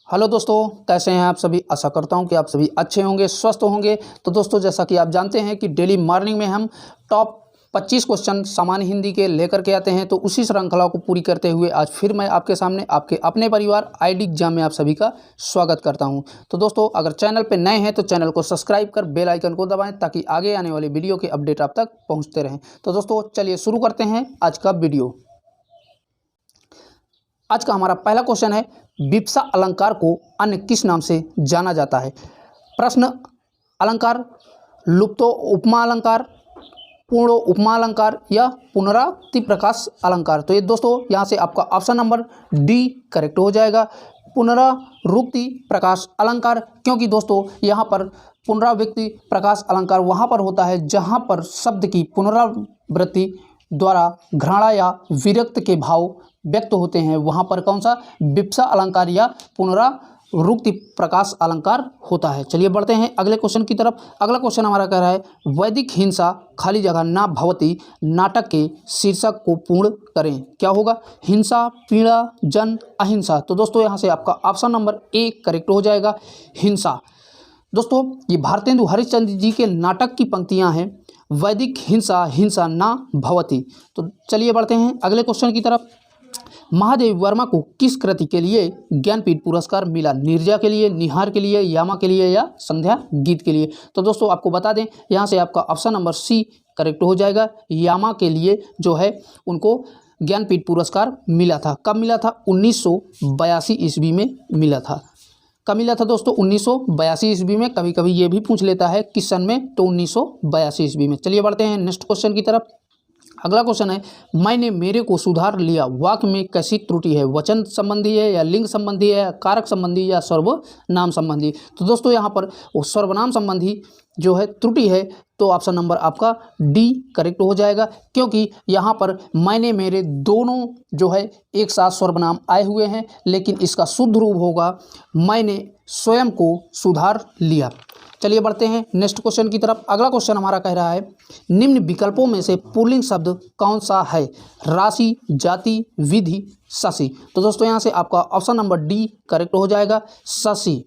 Hello दोस्तों, कैसे हैं आप सभी। आशा करता हूं कि आप सभी अच्छे होंगे, स्वस्थ होंगे। तो दोस्तों, जैसा कि आप जानते हैं कि डेली मॉर्निंग में हम टॉप 25 क्वेश्चन सामान्य हिंदी के लेकर के आते हैं। तो उसी श्रृंखला को पूरी करते हुए आज फिर मैं आपके सामने आपके अपने परिवार आईडी एग्जाम में आप सभी का स्वागत करता हूं। तो दोस्तों, अगर चैनल पर नए हैं तो चैनल को सब्सक्राइब कर बेल आइकन को दबाएँ ताकि आगे आने वाले वीडियो के अपडेट आप तक पहुँचते रहें। तो दोस्तों, चलिए शुरू करते हैं आज का वीडियो। आज का हमारा पहला क्वेश्चन है, विप्सा अलंकार को अन्य किस नाम से जाना जाता है। प्रश्न अलंकार, लुप्तो उपमा अलंकार, पूर्णो उपमा अलंकार या पुनरावृत्ति प्रकाश अलंकार। तो ये दोस्तों यहाँ से आपका ऑप्शन नंबर डी करेक्ट हो जाएगा, पुनरावृत्ति प्रकाश अलंकार। क्योंकि दोस्तों यहाँ पर पुनरावृत्ति प्रकाश अलंकार वहाँ पर होता है जहाँ पर शब्द की पुनरावृत्ति द्वारा घृणा या विरक्त के भाव व्यक्त होते हैं, वहाँ पर कौन सा विप्सा अलंकार या पुनरावृत्ति प्रकाश अलंकार होता है। चलिए बढ़ते हैं अगले क्वेश्चन की तरफ। अगला क्वेश्चन हमारा कह रहा है, वैदिक हिंसा खाली जगह ना भवती नाटक के शीर्षक को पूर्ण करें। क्या होगा, हिंसा, पीड़ा, जन, अहिंसा। तो दोस्तों यहाँ से आपका ऑप्शन नंबर ए करेक्ट हो जाएगा, हिंसा। दोस्तों ये भारतेंदु हरिश्चंद्र जी के नाटक की पंक्तियाँ हैं, वैदिक हिंसा हिंसा ना भवती। तो चलिए बढ़ते हैं अगले क्वेश्चन की तरफ। महादेव वर्मा को किस कृति के लिए ज्ञानपीठ पुरस्कार मिला। निर्जा के लिए, निहार के लिए, यामा के लिए या संध्या गीत के लिए। तो दोस्तों आपको बता दें यहाँ से आपका ऑप्शन नंबर सी करेक्ट हो जाएगा, यामा के लिए जो है उनको ज्ञानपीठ पुरस्कार मिला था। कब मिला था, 1982 ईस्वी में मिला था। कब मिला था दोस्तों, 1982 ईस्वी में। कभी कभी ये भी पूछ लेता है किस सन में, तो 1982 ईस्वी में। चलिए बढ़ते हैं नेक्स्ट क्वेश्चन की तरफ। अगला क्वेश्चन है, मैंने मेरे को सुधार लिया वाक्य में कैसी त्रुटि है। वचन संबंधी है या लिंग संबंधी है, कारक संबंधी या सर्वनाम संबंधी। तो दोस्तों यहाँ पर वो सर्वनाम संबंधी जो है त्रुटि है, तो ऑप्शन नंबर आपका डी करेक्ट हो जाएगा। क्योंकि यहाँ पर मैंने मेरे दोनों जो है एक साथ सर्वनाम आए हुए हैं, लेकिन इसका शुद्ध रूप होगा मैंने स्वयं को सुधार लिया। चलिए बढ़ते हैं नेक्स्ट क्वेश्चन की तरफ। अगला क्वेश्चन हमारा कह रहा है, निम्न विकल्पों में से पुल्लिंग शब्द कौन सा है। राशि, जाति, विधि, शशि। तो दोस्तों यहाँ से आपका ऑप्शन नंबर डी करेक्ट हो जाएगा, शशि।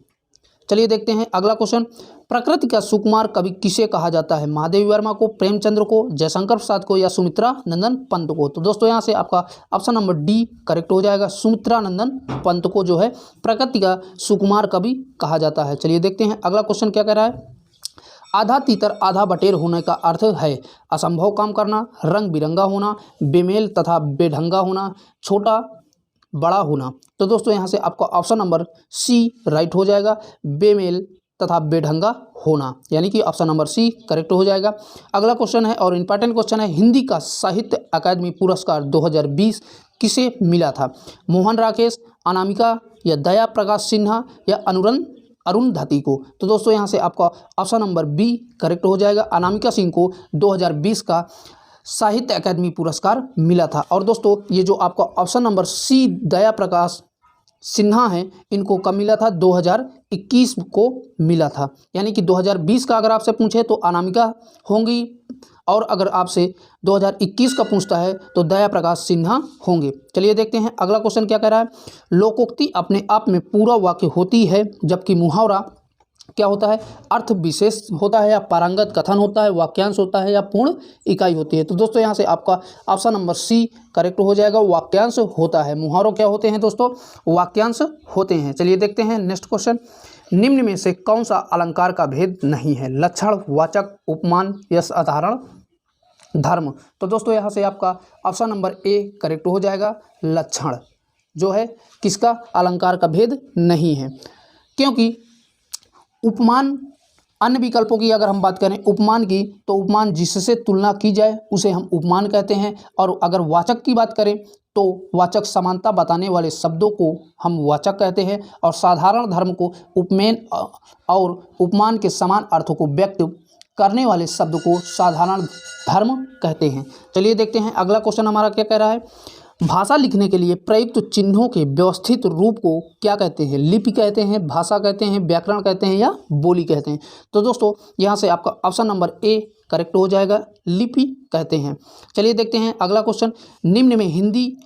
चलिए देखते हैं अगला क्वेश्चन। प्रकृति का सुकुमार कवि किसे कहा जाता है। महादेवी वर्मा को, प्रेमचंद्र को, जयशंकर प्रसाद को या सुमित्रा नंदन पंत को। तो दोस्तों यहाँ से आपका ऑप्शन नंबर डी करेक्ट हो जाएगा, सुमित्रा नंदन पंत को जो है प्रकृति का सुकुमार कवि कहा जाता है। चलिए देखते हैं अगला क्वेश्चन क्या कह रहा है। आधा तीतर आधा बटेर होने का अर्थ है असंभव काम करना, रंग बिरंगा होना, बेमेल तथा बेढंगा होना, छोटा बड़ा होना। तो दोस्तों यहाँ से आपका ऑप्शन नंबर सी राइट हो जाएगा, बेमेल तथा बेढंगा होना, यानी कि ऑप्शन नंबर सी करेक्ट हो जाएगा। अगला क्वेश्चन है और इंपॉर्टेंट क्वेश्चन है, हिंदी का साहित्य अकादमी पुरस्कार 2020 किसे मिला था। मोहन राकेश, अनामिका या दया प्रकाश सिन्हा या अरुंधति को। तो दोस्तों यहाँ से आपका ऑप्शन नंबर बी करेक्ट हो जाएगा, अनामिका सिंह को 2020 का साहित्य अकादमी पुरस्कार मिला था। और दोस्तों ये जो आपका ऑप्शन नंबर सी दया प्रकाश सिन्हा हैं, इनको कब मिला था, 2021 को मिला था। यानी कि 2020 का अगर आपसे पूछे तो अनामिका होंगी, और अगर आपसे 2021 का पूछता है तो दया प्रकाश सिन्हा होंगे। चलिए देखते हैं अगला क्वेश्चन क्या कह रहा है। लोकोक्ति अपने आप में पूरा वाक्य होती है, जबकि मुहावरा क्या होता है, अर्थ विशेष होता है या पारंगत कथन होता है, वाक्यांश होता है या पूर्ण इकाई होती है। तो दोस्तों यहाँ से आपका ऑप्शन नंबर सी करेक्ट हो जाएगा, वाक्यांश होता है। मुहावरों क्या होते हैं दोस्तों, वाक्यांश होते हैं। चलिए देखते हैं नेक्स्ट क्वेश्चन। निम्न में से कौन सा अलंकार का भेद नहीं है। लक्षण, वाचक, उपमान या साधारण धर्म। तो दोस्तों यहाँ से आपका ऑप्शन नंबर ए करेक्ट हो जाएगा, लक्षण जो है किसका अलंकार का भेद नहीं है। क्योंकि उपमान, अन्य विकल्पों की अगर हम बात करें उपमान की, तो उपमान जिससे तुलना की जाए उसे हम उपमान कहते हैं। और अगर वाचक की बात करें तो वाचक समानता बताने वाले शब्दों को हम वाचक कहते हैं। और साधारण धर्म को उपमेय और उपमान के समान अर्थों को व्यक्त करने वाले शब्द को साधारण धर्म कहते हैं। चलिए देखते हैं अगला क्वेश्चन हमारा क्या कह रहा है। भाषा लिखने के लिए प्रयुक्त चिन्हों के व्यवस्थित रूप को क्या कहते हैं। लिपि कहते हैं, भाषा कहते हैं, व्याकरण कहते हैं या बोली कहते हैं। तो दोस्तों यहाँ से आपका ऑप्शन नंबर ए करेक्ट हो जाएगा, लिपि कहते हैं। चलिए देखते हैं अगला क्वेश्चन। निम्न में हिंदी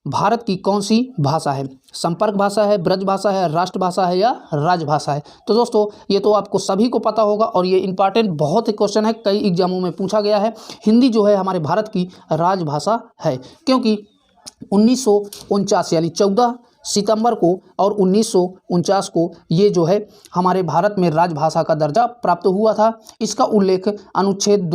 भारत की कौन सी भाषा है? संपर्क भाषा है, ब्रज भाषा है, राष्ट्रभाषा है या राजभाषा है? तो दोस्तों ये तो आपको सभी को पता होगा और ये इंपॉर्टेंट बहुत ही क्वेश्चन है, कई एग्जामों में पूछा गया है। हिंदी जो है हमारे भारत की राजभाषा है, क्योंकि 1949 यानी 14 सितंबर को और 1949 को ये जो है हमारे भारत में राजभाषा का दर्जा प्राप्त हुआ था। इसका उल्लेख अनुच्छेद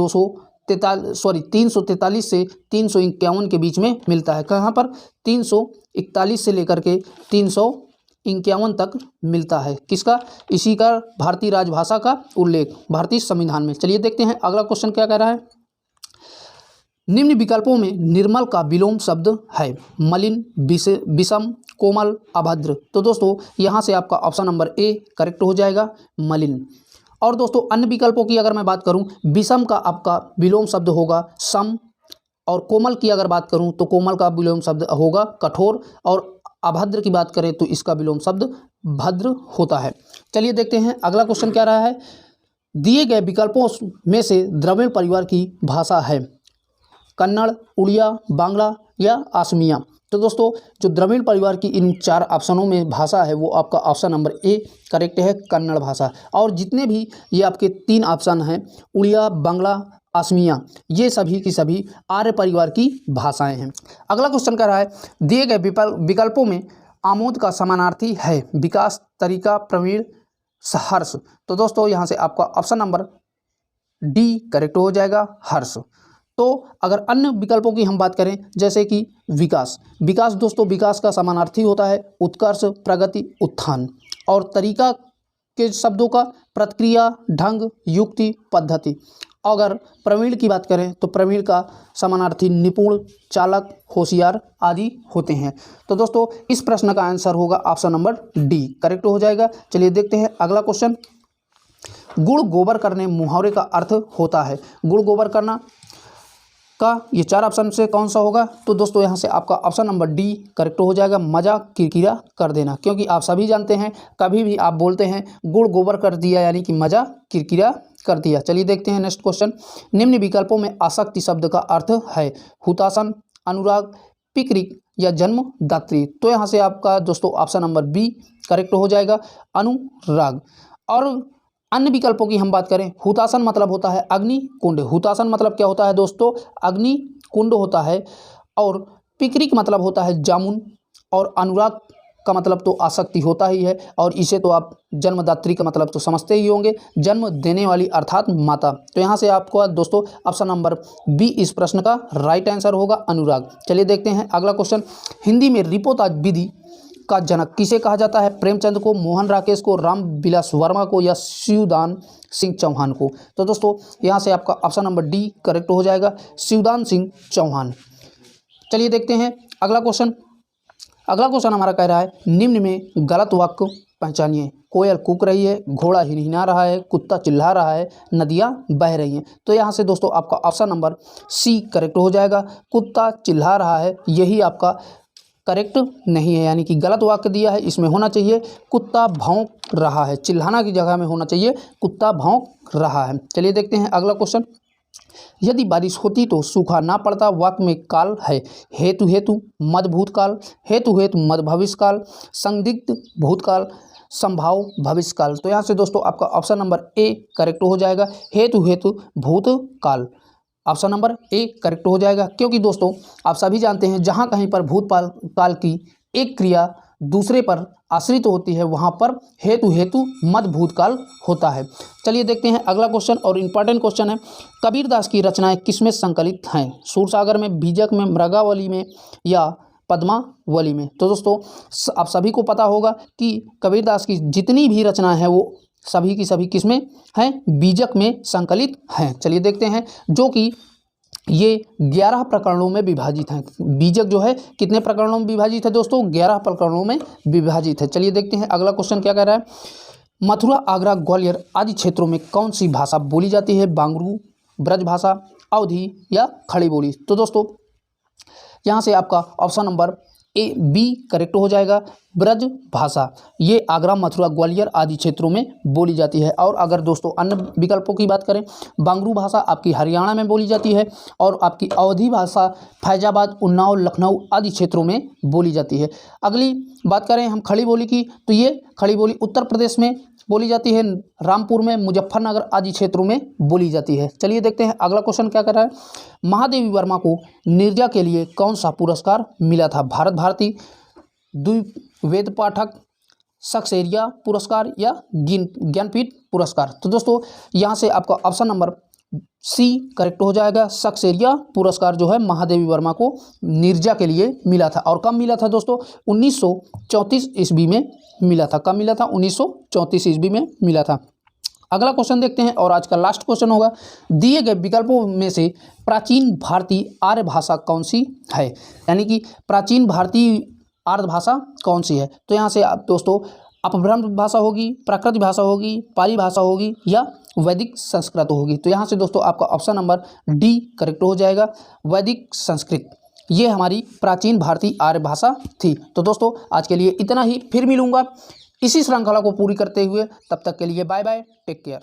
343 से 351 के बीच में मिलता है। कहाँ पर? 341 से लेकर के 351 तक मिलता है। किसका? इसी का भारतीय राजभाषा का उल्लेख भारतीय संविधान में। चलिए देखते हैं अगला क्वेश्चन क्या कह रहा है। निम्न विकल्पों में निर्मल का विलोम शब्द है? मलिन, विषम, कोमल, अभद्र। तो दोस्तों यहाँ से आपका ऑप्शन नंबर ए करेक्ट हो जाएगा, मलिन। और दोस्तों अन्य विकल्पों की अगर मैं बात करूं, विषम का आपका विलोम शब्द होगा सम, और कोमल की अगर बात करूं तो कोमल का विलोम शब्द होगा कठोर, और अभद्र की बात करें तो इसका विलोम शब्द भद्र होता है। चलिए देखते हैं अगला क्वेश्चन क्या रहा है। दिए गए विकल्पों में से द्रविड़ परिवार की भाषा है? कन्नड़, उड़िया, बांग्ला या असमिया। तो दोस्तों जो द्रविड़ परिवार की इन 4 ऑप्शनों में भाषा है वो आपका ऑप्शन नंबर ए करेक्ट है, कन्नड़ भाषा। और जितने भी ये आपके 3 ऑप्शन हैं, उड़िया, बांग्ला, असमिया, ये सभी की सभी आर्य परिवार की भाषाएं हैं। अगला क्वेश्चन कह रहा है, दिए गए विकल्पों में आमोद का समानार्थी है? विकास, तरीका, प्रवीण, हर्ष। तो दोस्तों यहाँ से आपका ऑप्शन नंबर डी करेक्ट हो जाएगा, हर्ष। तो अगर अन्य विकल्पों की हम बात करें, जैसे कि विकास दोस्तों विकास का समानार्थी होता है उत्कर्ष, प्रगति, उत्थान। और तरीका के शब्दों का प्रतिक्रिया, ढंग, युक्ति, पद्धति। अगर प्रवीण की बात करें तो प्रवीण का समानार्थी निपुण, चालक, होशियार आदि होते हैं। तो दोस्तों इस प्रश्न का आंसर होगा ऑप्शन नंबर डी करेक्ट हो जाएगा। चलिए देखते हैं अगला क्वेश्चन। गुड़ गोबर करने मुहावरे का अर्थ होता है? गुड़ गोबर करना का ये 4 ऑप्शन से कौन सा होगा? तो दोस्तों यहाँ से आपका ऑप्शन नंबर डी करेक्ट हो जाएगा, मजा किरकिरा कर देना। क्योंकि आप सभी जानते हैं कभी भी आप बोलते हैं गुड़ गोबर कर दिया यानी कि मजा किरकिरा कर दिया। चलिए देखते हैं नेक्स्ट क्वेश्चन। निम्न विकल्पों में आसक्ति शब्द का अर्थ है? हुतासन, अनुराग, पिकनिक या जन्मदात्री। तो यहाँ से आपका दोस्तों ऑप्शन नंबर बी करेक्ट हो जाएगा, अनुराग। और अन्य विकल्पों की हम बात करें, हुतासन मतलब होता है अग्नि कुंड। हुतासन मतलब क्या होता है दोस्तों? अग्नि कुंड होता है। और पिकनिक मतलब होता है जामुन। और अनुराग का मतलब तो आसक्ति होता ही है। और इसे तो आप जन्मदात्री का मतलब तो समझते ही होंगे, जन्म देने वाली अर्थात माता। तो यहाँ से आपको दोस्तों ऑप्शन नंबर बी इस प्रश्न का राइट आंसर होगा, अनुराग। चलिए देखते हैं अगला क्वेश्चन। हिंदी में रिपोताज विधि का जनक किसे कहा जाता है? प्रेमचंद को, मोहन राकेश को, राम विलास वर्मा को या शिवदान सिंह चौहान को। तो दोस्तों यहाँ से आपका ऑप्शन नंबर डी करेक्ट हो जाएगा, शिवदान सिंह चौहान। चलिए देखते हैं अगला क्वेश्चन। अगला क्वेश्चन हमारा कह रहा है, निम्न में गलत वाक्य पहचानिए। कोयल कूक रही है, घोड़ा हिनहिना रहा है, कुत्ता चिल्ला रहा है, नदियाँ बह रही हैं। तो यहाँ से दोस्तों आपका ऑप्शन नंबर सी करेक्ट हो जाएगा, कुत्ता चिल्ला रहा है। यही आपका करेक्ट नहीं है, यानी कि गलत वाक्य दिया है। इसमें होना चाहिए कुत्ता भौंक रहा है, चिल्लाना की जगह में होना चाहिए कुत्ता भौंक रहा है। चलिए देखते हैं अगला क्वेश्चन। यदि बारिश होती तो सूखा ना पड़ता, वाक्य में काल है? हेतु हेतु, मद भूतकाल, हेतु हेतु मद भविष्यकाल, संदिग्ध भूतकाल, संभाव भविष्यकाल। तो यहाँ से दोस्तों आपका ऑप्शन नंबर ए करेक्ट हो जाएगा, हेतु हेतु भूतकाल। ऑप्शन नंबर ए करेक्ट हो जाएगा। क्योंकि दोस्तों आप सभी जानते हैं जहाँ कहीं पर भूतकाल काल की एक क्रिया दूसरे पर आश्रित होती है वहाँ पर हेतु हेतु मद भूतकाल होता है। चलिए देखते हैं अगला क्वेश्चन और इम्पॉर्टेंट क्वेश्चन है, कबीरदास की रचनाएं किसमें संकलित हैं? सूरसागर में, बीजक में, मृगावली में या पद्मावली में। तो दोस्तों आप सभी को पता होगा कि कबीरदास की जितनी भी रचनाएं हैं वो सभी की सभी किसमें हैं? बीजक में संकलित हैं। चलिए देखते हैं, जो कि ये 11 प्रकरणों में विभाजित हैं। बीजक जो है कितने प्रकरणों में विभाजित है दोस्तों? 11 प्रकरणों में विभाजित है। चलिए देखते हैं अगला क्वेश्चन क्या कह रहा है। मथुरा, आगरा, ग्वालियर आदि क्षेत्रों में कौन सी भाषा बोली जाती है? बांगरू, ब्रजभाषा, अवधी या खड़ी बोली। तो दोस्तों यहाँ से आपका ऑप्शन नंबर बी करेक्ट हो जाएगा। ब्रज भाषा ये आगरा, मथुरा, ग्वालियर आदि क्षेत्रों में बोली जाती है। और अगर दोस्तों अन्य विकल्पों की बात करें, बांगरू भाषा आपकी हरियाणा में बोली जाती है और आपकी अवधी भाषा फैजाबाद, उन्नाव, लखनऊ आदि क्षेत्रों में बोली जाती है। अगली बात करें हम खड़ी बोली की, तो ये खड़ी बोली उत्तर प्रदेश में बोली जाती है, रामपुर में, मुजफ्फरनगर आदि क्षेत्रों में बोली जाती है। चलिए देखते हैं अगला क्वेश्चन क्या कर रहा है। महादेवी वर्मा को नीरजा के लिए कौन सा पुरस्कार मिला था? भारत भारती, द्विवेद पाठक, सक्सेरिया पुरस्कार या ज्ञानपीठ पुरस्कार? तो दोस्तों यहाँ से आपका ऑप्शन नंबर सी करेक्ट हो जाएगा। सक्सेरिया पुरस्कार जो है महादेवी वर्मा को नीरजा के लिए मिला था। और कब मिला था दोस्तों? 1934 ईस्वी में मिला था। कब मिला था? 1934 ईस्वी में मिला था। अगला क्वेश्चन देखते हैं और आज का लास्ट क्वेश्चन होगा, दिए गए विकल्पों में से प्राचीन भारतीय आर्य भाषा कौन सी है? यानी कि प्राचीन भारतीय आर्य भाषा कौन सी है? तो यहाँ से आप दोस्तों अपभ्रंश भाषा होगी, प्राकृत भाषा होगी, पाली भाषा होगी या वैदिक संस्कृत होगी? तो यहाँ से दोस्तों आपका ऑप्शन नंबर डी करेक्ट हो जाएगा, वैदिक संस्कृत। ये हमारी प्राचीन भारतीय आर्य भाषा थी। तो दोस्तों आज के लिए इतना ही, फिर मिलूंगा इसी श्रृंखला को पूरी करते हुए। तब तक के लिए बाय बाय, टेक केयर।